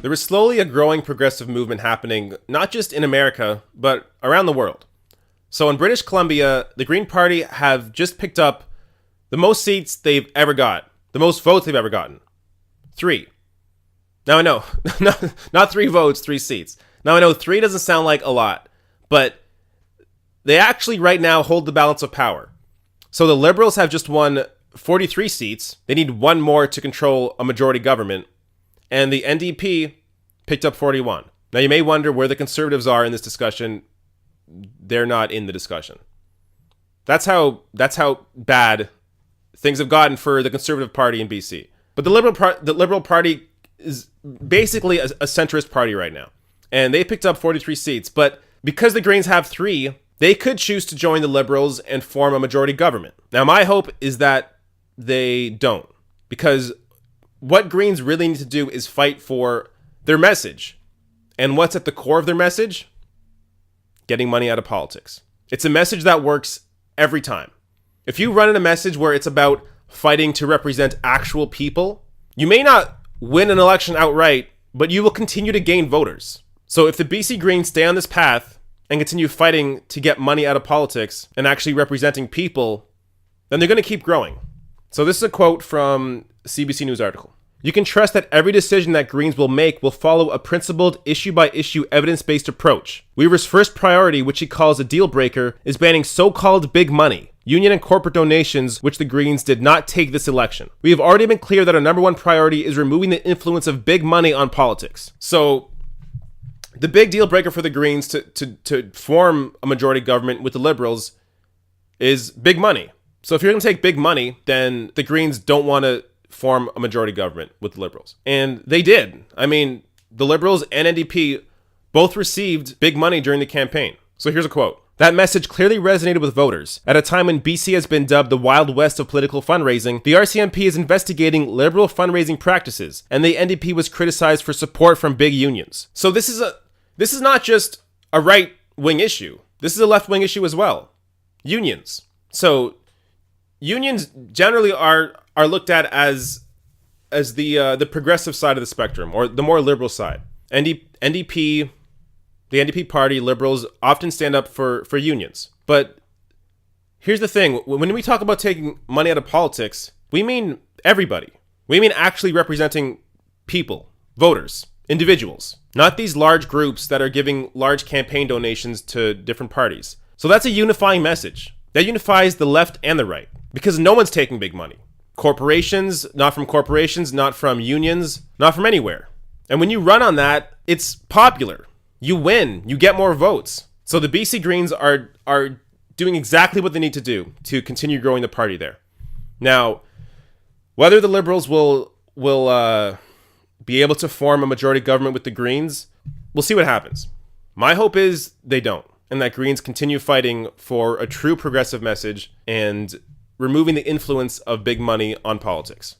There is slowly a growing progressive movement happening, not just in America, but around the world. So in British Columbia, the Green Party have just picked up the most seats they've ever got, the most votes they've ever gotten. 3. Now I know, not 3 votes, 3 seats. Now I know 3 doesn't sound like a lot, but they actually right now hold the balance of power. So the Liberals have just won 43 seats. They need 1 more to control a majority government. And the NDP picked up 41. Now you may wonder where the Conservatives are in this discussion. They're not in the discussion. That's how bad things have gotten for the Conservative Party in BC. But the Liberal Party is basically a centrist party right now. And they picked up 43 seats. But because the Greens have 3, they could choose to join the Liberals and form a majority government. Now my hope is that they don't. Because what Greens really need to do is fight for their message. And what's at the core of their message? Getting money out of politics. It's a message that works every time. If you run in a message where it's about fighting to represent actual people, you may not win an election outright, but you will continue to gain voters. So if the BC Greens stay on this path and continue fighting to get money out of politics and actually representing people, then they're going to keep growing. So this is a quote from a CBC News article. You can trust that every decision that Greens will make will follow a principled, issue-by-issue, evidence-based approach. Weaver's first priority, which he calls a deal breaker, is banning so-called big money, union and corporate donations, which the Greens did not take this election. We have already been clear that our number 1 priority is removing the influence of big money on politics. So the big deal breaker for the Greens to form a majority government with the Liberals is big money. So if you're going to take big money, then the Greens don't want to form a majority government with the Liberals. And they did. I mean, the Liberals and NDP both received big money during the campaign. So here's a quote. That message clearly resonated with voters. At a time when BC has been dubbed the Wild West of political fundraising, the RCMP is investigating liberal fundraising practices, and the NDP was criticized for support from big unions. So this is not just a right-wing issue. This is a left-wing issue as well. Unions. So unions generally are looked at as the progressive side of the spectrum, or the more liberal side. NDP, the NDP party, Liberals often stand up for unions. But here's the thing. When we talk about taking money out of politics, we mean everybody. We mean actually representing people, voters, individuals, not these large groups that are giving large campaign donations to different parties. So that's a unifying message. That unifies the left and the right, because no one's taking big money. Corporations, not from unions, not from anywhere. And when you run on that, it's popular. You win. You get more votes. So the BC Greens are doing exactly what they need to do to continue growing the party there. Now, whether the Liberals will be able to form a majority government with the Greens, we'll see what happens. My hope is they don't, and that Greens continue fighting for a true progressive message and removing the influence of big money on politics.